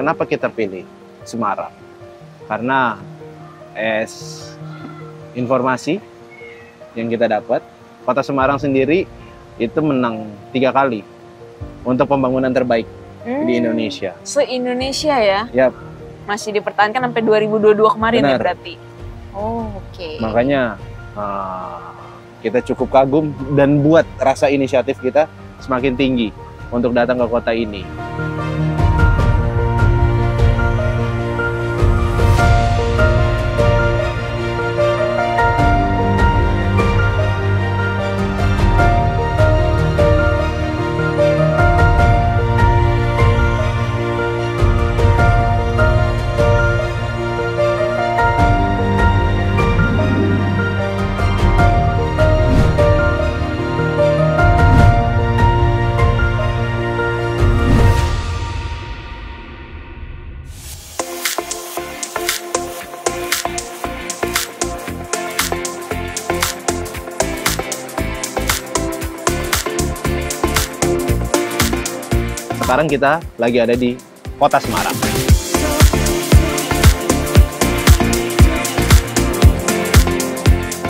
kenapa kita pilih Semarang? Karena informasi yang kita dapat, Kota Semarang sendiri itu menang 3 kali untuk pembangunan terbaik di Indonesia. Se-Indonesia ya? Yap. Masih dipertahankan sampai 2022 kemarin. Benar. Ya berarti? Oh, oke. Makanya kita cukup kagum dan buat rasa inisiatif kita semakin tinggi untuk datang ke kota ini. Sekarang kita lagi ada di Kota Semarang.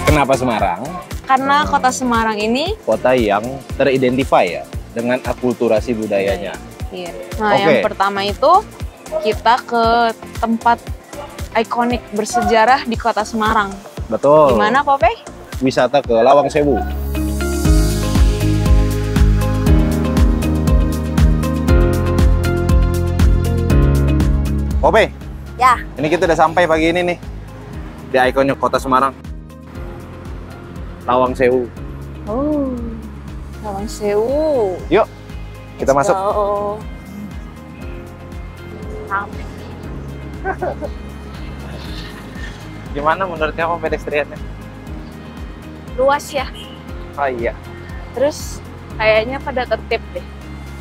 Kenapa Semarang? Karena Kota Semarang ini Kota yang teridentify ya dengan akulturasi budayanya. iya. Nah, yang pertama itu kita ke tempat ikonik bersejarah di Kota Semarang. Betul. Gimana, Pope? Wisata ke Lawang Sewu. Pope, Ya. ini kita udah sampai pagi ini nih di ikonnya Kota Semarang. Lawang Sewu. Oh, Lawang Sewu. Yuk, kita masuk. Rame. Gimana menurutnya Om pedestriannya? Luas ya. Oh iya. Terus kayaknya pada tertib deh.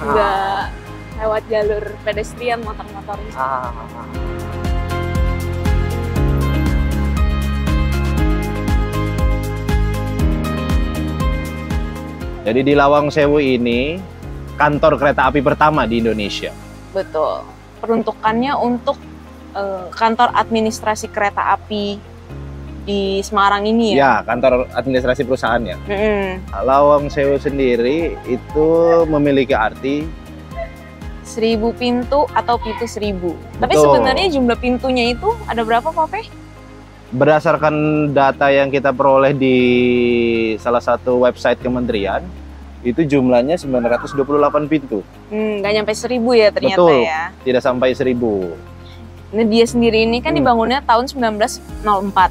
Nggak lewat jalur pedestrian, motor-motor. Jadi di Lawang Sewu ini kantor kereta api pertama di Indonesia. Betul. Peruntukannya untuk kantor administrasi kereta api di Semarang ini ya? Ya, kantor administrasi perusahaannya. Lawang Sewu sendiri itu memiliki arti 1000 pintu atau pintu 1000. Tapi Betul. sebenarnya jumlah pintunya itu ada berapa, Pope? Berdasarkan data yang kita peroleh di salah satu website kementerian, itu jumlahnya 928 pintu. Nggak nyampe 1000 ya ternyata. Betul, ya. tidak sampai 1000. Nah, dia sendiri ini kan dibangunnya tahun 1904.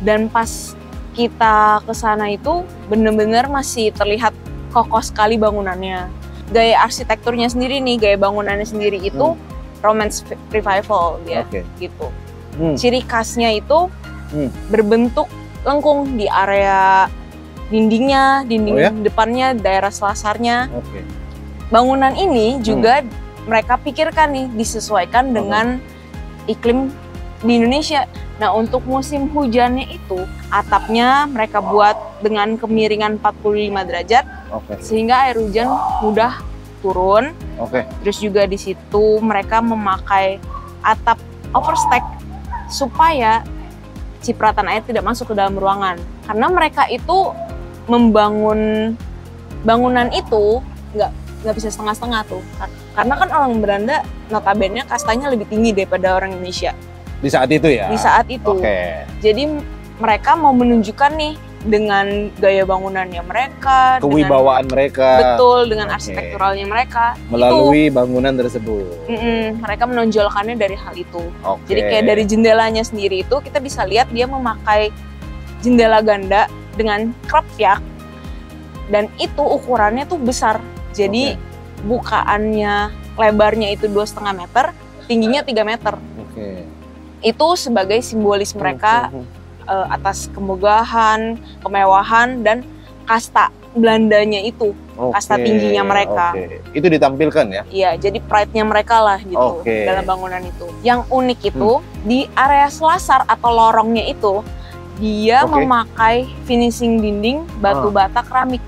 Dan pas kita ke sana itu bener-bener masih terlihat kokoh sekali bangunannya. Gaya arsitekturnya sendiri nih, gaya bangunannya sendiri itu Romance Revival dia, gitu. Ciri khasnya itu berbentuk lengkung di area dindingnya, dinding depannya, daerah selasarnya. Bangunan ini juga mereka pikirkan nih disesuaikan dengan iklim di Indonesia. Nah, untuk musim hujannya itu atapnya mereka buat dengan kemiringan 45 derajat sehingga air hujan mudah turun. Terus juga di situ mereka memakai atap overstack supaya cipratan air tidak masuk ke dalam ruangan. Karena mereka itu membangun bangunan itu nggak bisa setengah-setengah tuh. Karena kan orang Belanda notabene kastanya lebih tinggi daripada orang Indonesia. Di saat itu ya? Di saat itu. Jadi mereka mau menunjukkan nih dengan gaya bangunannya mereka, kewibawaan mereka. Betul, dengan arsitekturalnya mereka. Melalui bangunan tersebut. Mereka menonjolkannya dari hal itu. Jadi kayak dari jendelanya sendiri itu kita bisa lihat dia memakai jendela ganda dengan krapyak. Dan itu ukurannya tuh besar. Jadi bukaannya, lebarnya itu 2,5 meter, tingginya 3 meter. Itu sebagai simbolis mereka atas kemegahan, kemewahan, dan kasta Belandanya itu, kasta tingginya mereka. Itu ditampilkan ya? Iya, jadi pride-nya mereka lah gitu dalam bangunan itu. Yang unik itu di area selasar atau lorongnya itu, dia memakai finishing dinding batu bata keramik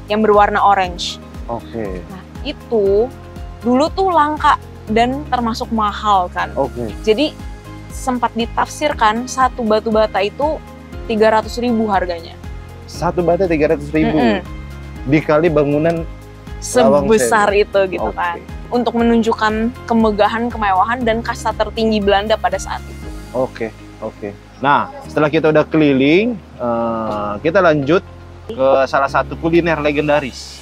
yang berwarna orange. Nah, itu dulu tuh langka dan termasuk mahal kan. Oke. Jadi sempat ditafsirkan satu batu bata itu 300.000 harganya. Satu bata 300.000. Dikali bangunan Sebesar itu gitu Oke. kan. Untuk menunjukkan kemegahan, kemewahan, dan kasta tertinggi Belanda pada saat itu. Oke, oke. Nah, setelah kita udah keliling, kita lanjut ke salah satu kuliner legendaris.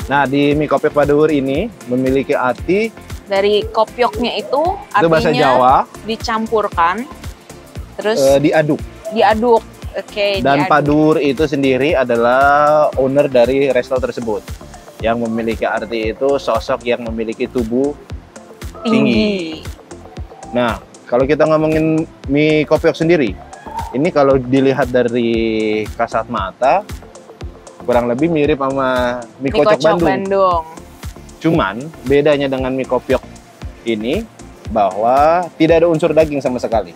Nah, di mie kopiok Paduhur ini memiliki arti, Dari kopioknya itu itu bahasa artinya Jawa, dicampurkan, terus diaduk. diaduk. Oke, Dan diaduk. Paduhur itu sendiri adalah owner dari resto tersebut. Yang memiliki arti itu sosok yang memiliki tubuh tinggi. Nah, kalau kita ngomongin mie kopiok sendiri, ini kalau dilihat dari kasat mata, kurang lebih mirip sama mie kocok Bandung. Cuman bedanya dengan mie kopiok ini bahwa tidak ada unsur daging sama sekali.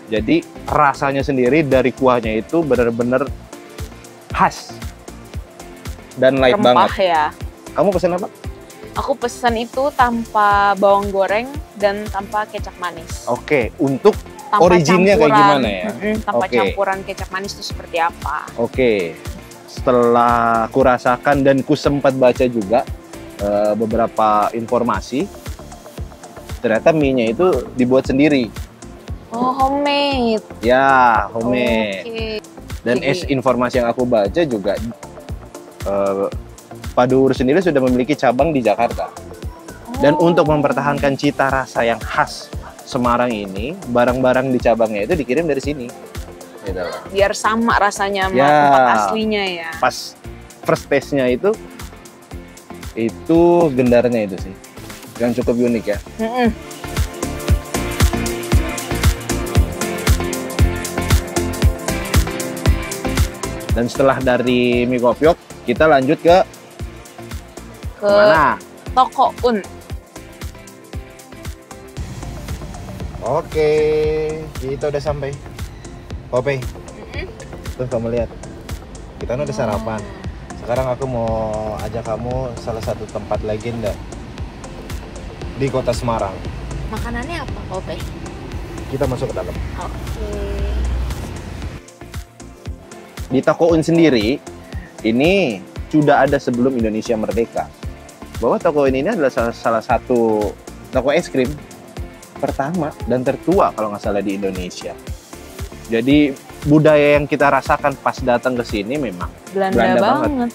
Jadi rasanya sendiri dari kuahnya itu benar-benar khas dan light Rempah banget. ya. Kamu pesan apa? Aku pesan itu tanpa bawang goreng dan tanpa kecap manis. Oke, untuk Tanpa originnya kayak campuran. gimana ya? Tanpa Oke. campuran kecap manis itu seperti apa? Oke, setelah kurasakan dan ku sempat baca juga beberapa informasi, ternyata mie-nya itu dibuat sendiri. Oh, homemade. Ya, homemade. Oke. Dan Jadi- informasi yang aku baca juga, Paduhur sendiri sudah memiliki cabang di Jakarta. Dan Oh. untuk mempertahankan cita rasa yang khas Semarang ini, barang-barang di cabangnya itu dikirim dari sini. Gitu loh. Biar sama rasanya sama Ya. tempat aslinya ya. Pas first taste-nya itu gendarnya itu sih yang cukup unik ya. Mm-mm. Dan setelah dari mie kopiok, kita lanjut ke Ke mana? toko Un. Oke, kita udah sampai. Ope, tuh kamu lihat. Kita udah sarapan. Sekarang aku mau ajak kamu salah satu tempat legenda di kota Semarang. Makanannya apa, Ope? Kita masuk ke dalam. Oke. Di Toko Un sendiri, ini sudah ada sebelum Indonesia merdeka. Bahwa Toko Un ini adalah salah satu toko es krim pertama dan tertua kalau nggak salah di Indonesia. Jadi budaya yang kita rasakan pas datang ke sini memang Belanda banget. banget.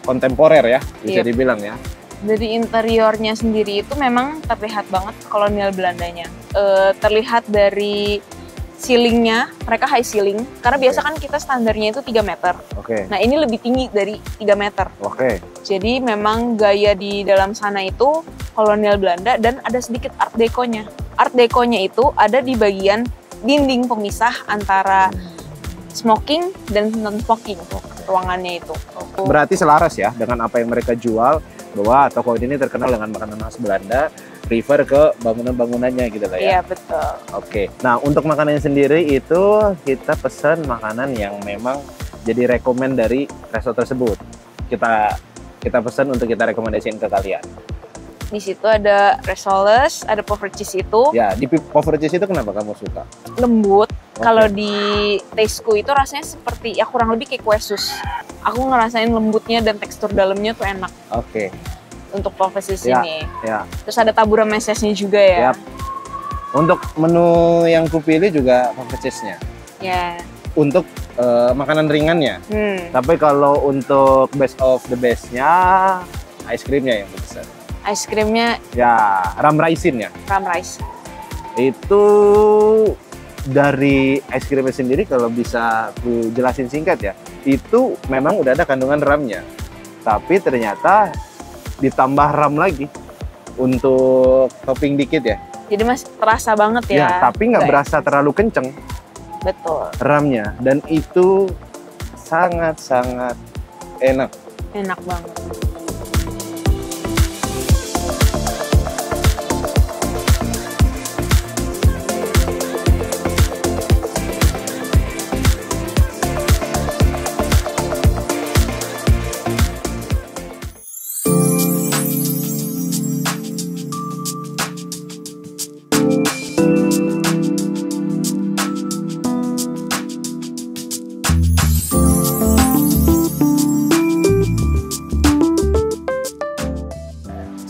Kontemporer ya, bisa Iya. dibilang ya. Dari interiornya sendiri itu memang terlihat banget kolonial Belandanya. Terlihat dari ceilingnya, mereka high ceiling. Karena biasa kan kita standarnya itu 3 meter. Oke, Nah ini lebih tinggi dari 3 meter. oke. Jadi memang gaya di dalam sana itu kolonial Belanda dan ada sedikit art deco-nya. Art deco-nya itu ada di bagian dinding pemisah antara smoking dan non-smoking ruangannya itu. Berarti selaras ya dengan apa yang mereka jual, bahwa toko ini terkenal dengan makanan khas Belanda, refer ke bangunan-bangunannya gitu lah ya. Iya betul. Oke. Nah, untuk makanannya sendiri itu kita pesan makanan yang memang jadi rekomen dari resto tersebut. Kita pesan untuk kita rekomendasiin ke kalian. Di situ ada risoles, ada puffer cheese itu Ya, di puffer cheese itu kenapa kamu suka? lembut. Oke. Kalau di tasteku itu rasanya seperti ya kurang lebih kayak kue sus. Aku ngerasain lembutnya dan tekstur dalamnya tuh enak Oke. untuk puffer cheese Ya. ini. Ya. Terus ada taburan mesesnya juga ya. Yap. Untuk menu yang kupilih juga puffer cheese-nya. Ya. Untuk makanan ringannya. Tapi kalau untuk best of the best-nya, ice cream-nya yang besar. Ice creamnya Ya, ram raisin ya. ram rice. Itu dari es krimnya sendiri kalau bisa aku jelasin singkat ya, itu memang udah ada kandungan ramnya. Tapi ternyata ditambah ram lagi untuk topping dikit ya. Jadi masih terasa banget ya. Ya, tapi nggak Baik. berasa terlalu kenceng Betul. ramnya. Dan itu sangat-sangat enak. Enak banget.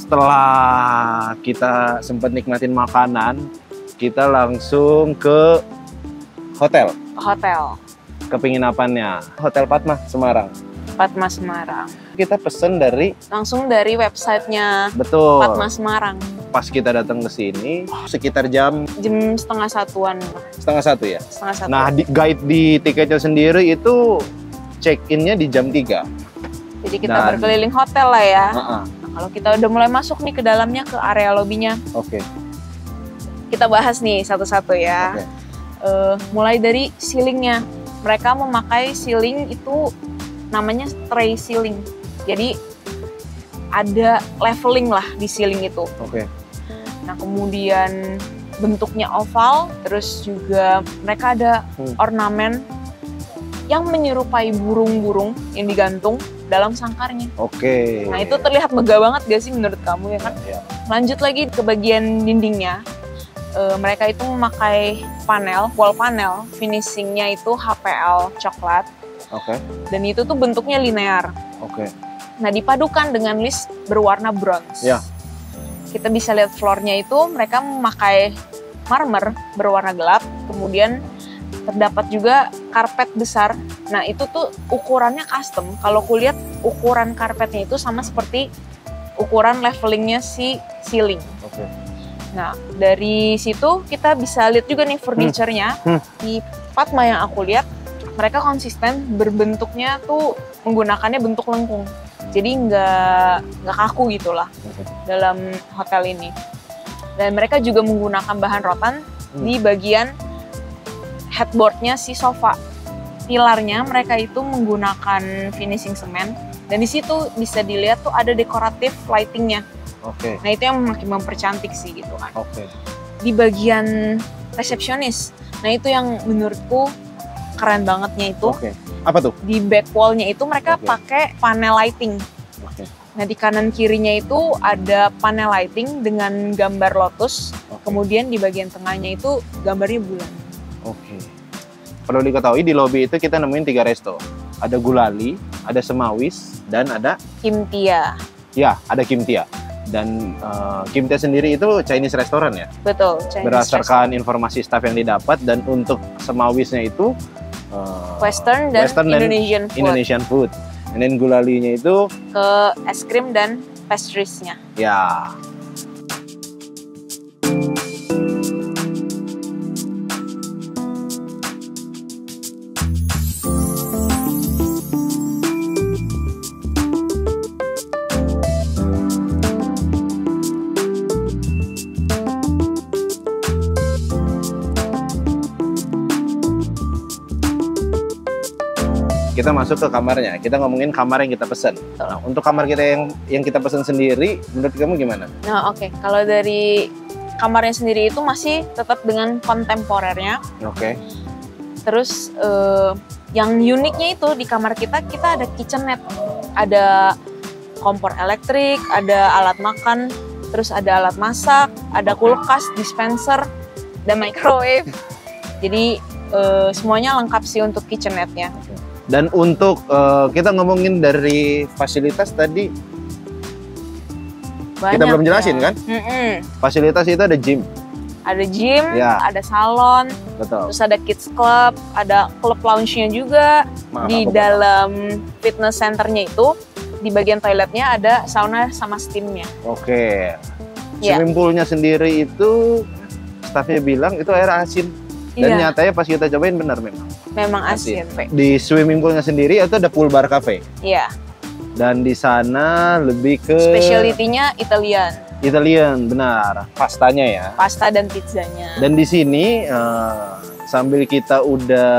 setelah kita sempat nikmatin makanan, kita langsung ke hotel. Hotel Ke penginapannya, Hotel Padma Semarang. Padma Semarang. Kita pesen Langsung dari websitenya betul. Padma Semarang. Pas kita datang ke sini, sekitar jam Jam setengah satuan. setengah satu ya. Setengah satu. Nah, guide di tiketnya sendiri itu check-in-nya di jam 3. Jadi kita berkeliling hotel lah ya. Nah, kalau kita udah mulai masuk nih ke dalamnya, ke area lobbynya, Oke. kita bahas nih satu-satu ya. Oke. Mulai dari ceilingnya. Mereka memakai ceiling itu namanya tray ceiling. Jadi ada leveling lah di ceiling itu. Oke. Nah, kemudian bentuknya oval, terus juga mereka ada ornamen yang menyerupai burung-burung yang digantung dalam sangkarnya. Oke. Nah, itu terlihat megah banget gak sih menurut kamu ya kan? Ya. Lanjut lagi ke bagian dindingnya. Mereka itu memakai wall panel, finishingnya itu HPL coklat. Oke. Dan itu tuh bentuknya linear. Oke. Nah, dipadukan dengan list berwarna bronze. Ya. Kita bisa lihat floornya itu mereka memakai marmer berwarna gelap, kemudian terdapat juga karpet besar. Nah, itu tuh ukurannya custom. Kalau kulihat ukuran karpetnya itu sama seperti ukuran levelingnya si ceiling. Oke. Nah, dari situ kita bisa lihat juga nih furniture-nya. Di Padma yang aku lihat, mereka konsisten berbentuknya tuh menggunakannya bentuk lengkung. Jadi nggak kaku gitu lah dalam hotel ini. Dan mereka juga menggunakan bahan rotan di bagian headboard-nya si sofa. Pilarnya mereka itu menggunakan finishing semen. Dan di situ bisa dilihat tuh ada dekoratif lighting-nya. Oke. Nah, itu yang makin mempercantik sih gitu kan. Oke. Di bagian resepsionis, nah itu yang menurutku keren bangetnya itu. Oke. Apa tuh? Di back wall-nya itu mereka Oke. pakai panel lighting. Oke. Nah, di kanan kirinya itu ada panel lighting dengan gambar lotus. Oke. Kemudian di bagian tengahnya itu gambarnya bulan. Oke. Perlu diketahui di lobby itu kita nemuin 3 resto. Ada Gulali, ada Semawis, dan ada Kim-Tia. ya, ada Kim-Tia. Dan Kim-Tia sendiri itu Chinese restoran ya. Betul. Chinese Berdasarkan restaurant. informasi staff yang didapat, dan untuk Semawisnya itu Western dan Indonesian food. Indonesian food. And then Gulalinya itu Ke es krim dan pastries-nya. ya. Kita masuk ke kamarnya. Kita ngomongin kamar yang kita pesen. Nah, untuk kamar kita yang kita pesen sendiri, menurut kamu gimana? Nah, oke. Kalau dari kamarnya sendiri itu masih tetap dengan kontemporernya. Oke. Terus yang uniknya itu di kamar kita ada kitchenette. Ada kompor elektrik, ada alat makan, terus ada alat masak, ada kulkas, dispenser, dan microwave. Jadi semuanya lengkap sih untuk kitchenette-nya. Dan untuk kita ngomongin dari fasilitas tadi, Banyak kita belum jelasin ya. kan? Fasilitas itu ada gym. Ada gym, Ya. ada salon, Betul. terus ada kids club, ada club lounge-nya juga. Maaf, Di aku dalam fitness centernya itu, di bagian toiletnya ada sauna sama steam-nya. Oke. Ya. Swimming poolnya sendiri itu staffnya bilang itu air asin. Dan Iya, nyatanya pas kita cobain benar memang. memang asin. Pe. Di swimming poolnya sendiri itu ada pool bar cafe. Iya, Dan di sana lebih ke specialty-nya Italian, Italian, benar. Pastanya ya. pasta dan pizzanya. Dan di sini sambil kita udah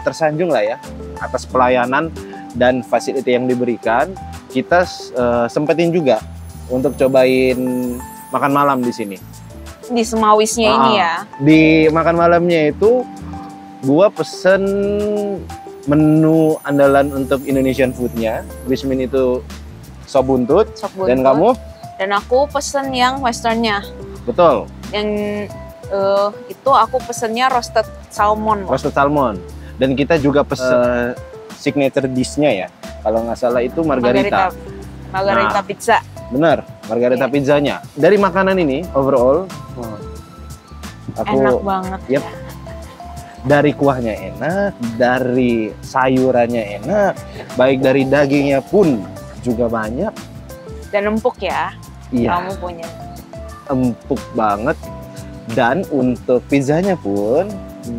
tersanjung lah ya atas pelayanan dan fasilitas yang diberikan, kita sempetin juga untuk cobain makan malam di sini. Di Semawisnya ini ya. Di makan malamnya itu gua pesen menu andalan untuk Indonesian food-nya. Wismin itu sop buntut. Sop Dan buntut. kamu? Dan aku pesen yang westernnya. Betul, Yang itu aku pesennya roasted salmon. roasted salmon. Dan kita juga pesen signature dish-nya ya. Kalau nggak salah itu margarita. Margarita Nah. pizza. Benar. Margarita pizzanya. Dari makanan ini overall, aku Enak banget. Yep. Dari kuahnya enak, dari sayurannya enak, baik dari dagingnya pun juga banyak. Dan empuk ya. Iya, Kamu punya. empuk banget. Dan untuk pizzanya pun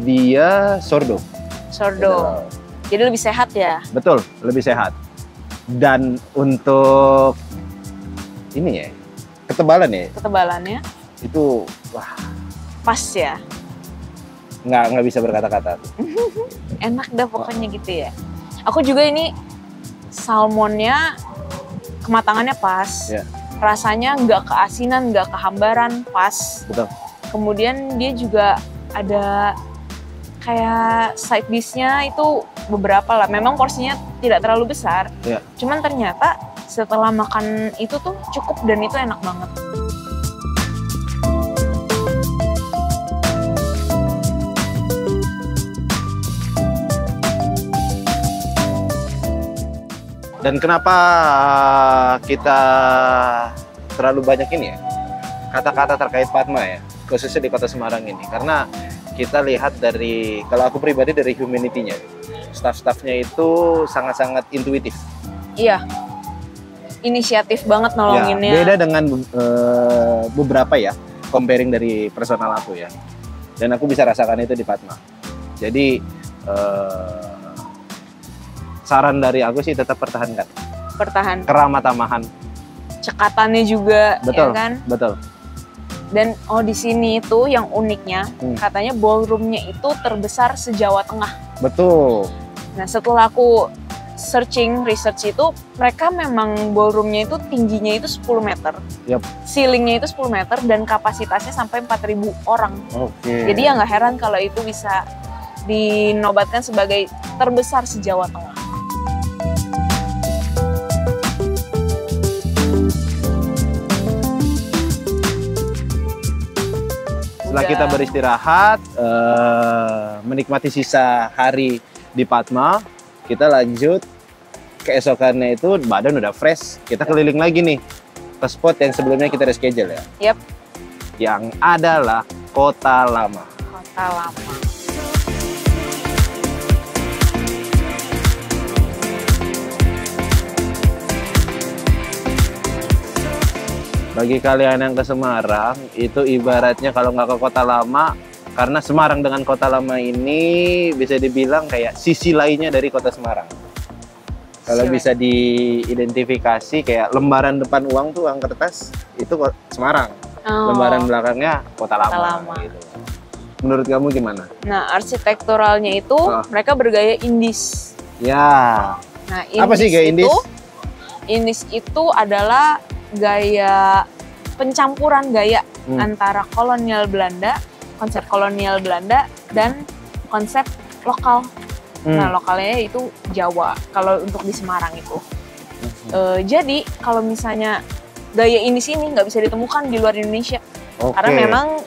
dia sourdough. Sourdough. Jadi lebih sehat ya. Betul, lebih sehat. Dan untuk ini ya, ketebalan ya, Ketebalannya itu wah pas ya. nggak bisa berkata-kata. Enak dah pokoknya gitu ya. Aku juga ini salmonnya kematangannya pas. Ya. Rasanya nggak keasinan, nggak kehambaran, pas. Betul. Kemudian dia juga ada kayak side dish-nya itu beberapa lah. Memang porsinya tidak terlalu besar. Ya. Cuman ternyata setelah makan itu tuh cukup dan itu enak banget. Dan kenapa kita terlalu banyak ini ya, kata-kata terkait Padma ya, khususnya di kota Semarang ini. Karena kita lihat dari, kalau aku pribadi dari humanity-nya, staff-staffnya itu sangat-sangat intuitif. Iya, inisiatif banget nolonginnya. Ya, beda dengan beberapa ya, comparing dari personal aku ya. Dan aku bisa rasakan itu di Padma. Jadi saran dari aku sih tetap pertahankan. Pertahan. Keramah tamahan. Cekatannya juga, Betul. ya kan? Betul. Dan di sini itu yang uniknya, katanya ballroomnya itu terbesar se-Jawa Tengah. Betul. Nah, setelah aku research itu, mereka memang ballroomnya itu tingginya itu 10 meter. Yap. Ceilingnya itu 10 meter dan kapasitasnya sampai 4.000 orang. Oke. Jadi ya nggak heran kalau itu bisa dinobatkan sebagai terbesar se-Jawa Tengah. Setelah kita beristirahat, menikmati sisa hari di Padma, kita lanjut keesokannya itu badan udah fresh, kita keliling lagi nih ke spot yang sebelumnya kita reschedule ya. Yap. Yang adalah Kota Lama. Kota Lama. Bagi kalian yang ke Semarang, itu ibaratnya kalau nggak ke Kota Lama, karena Semarang dengan Kota Lama ini bisa dibilang kayak sisi lainnya dari Kota Semarang. Kalau bisa diidentifikasi kayak lembaran depan uang tuh uang kertas, itu Semarang. Lembaran belakangnya Kota Lama. Gitu. Menurut kamu gimana? Nah, arsitekturalnya itu mereka bergaya Indis. Ya. Nah, apa sih gaya Indis? Indis itu adalah gaya pencampuran gaya antara kolonial Belanda, konsep kolonial Belanda dan konsep lokal. Nah, lokalnya itu Jawa kalau untuk di Semarang itu. Jadi kalau misalnya gaya Indis ini nggak bisa ditemukan di luar Indonesia. Karena memang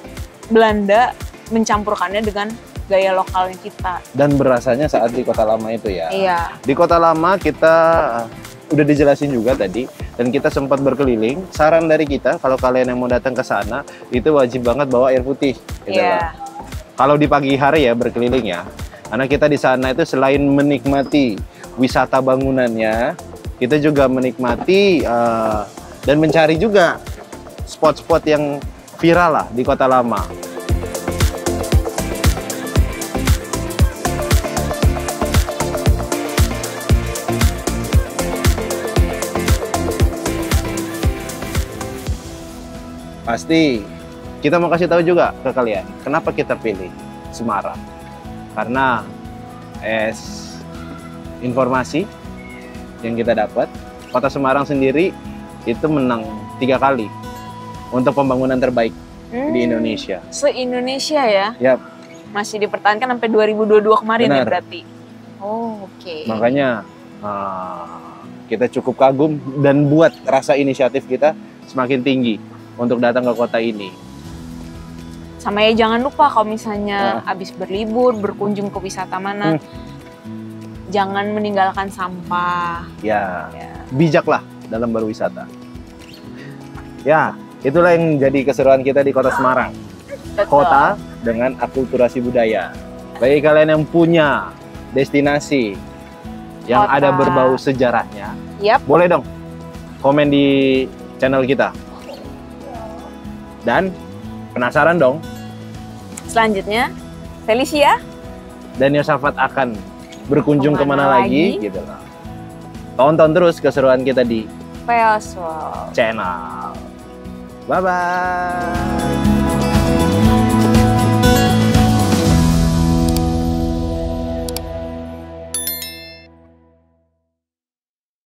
Belanda mencampurkannya dengan gaya lokalnya kita. Dan berasanya saat di Kota Lama itu ya. Iya. Di Kota Lama kita udah dijelasin juga tadi, dan kita sempat berkeliling. Saran dari kita, kalau kalian yang mau datang ke sana, itu wajib banget bawa air putih. Gitu lah. Kalau di pagi hari ya berkeliling ya, karena kita di sana itu selain menikmati wisata bangunannya, kita juga menikmati dan mencari juga spot-spot yang viral lah di Kota Lama. Pasti kita mau kasih tahu juga ke kalian kenapa kita pilih Semarang. Karena informasi yang kita dapat, Kota Semarang sendiri itu menang 3 kali untuk pembangunan terbaik di Indonesia. Se-Indonesia ya? Yap. Masih dipertahankan sampai 2022 kemarin. Benar. Ya berarti? Oh, oke. Makanya kita cukup kagum dan buat rasa inisiatif kita semakin tinggi untuk datang ke kota ini. Sama ya jangan lupa kalau misalnya habis berlibur, berkunjung ke wisata mana, jangan meninggalkan sampah. Ya, bijaklah dalam berwisata. Ya, itulah yang jadi keseruan kita di Kota Semarang. Betul. Kota dengan akulturasi budaya. Bagi kalian yang punya destinasi yang Kota. ada berbau sejarahnya, Yap. boleh dong komen di channel kita. Dan penasaran dong, Selanjutnya, Felicia. dan Yosafat akan berkunjung Kemana kemana lagi? lagi? Gitu loh. Tonton terus keseruan kita di Peoswal. channel. Bye-bye.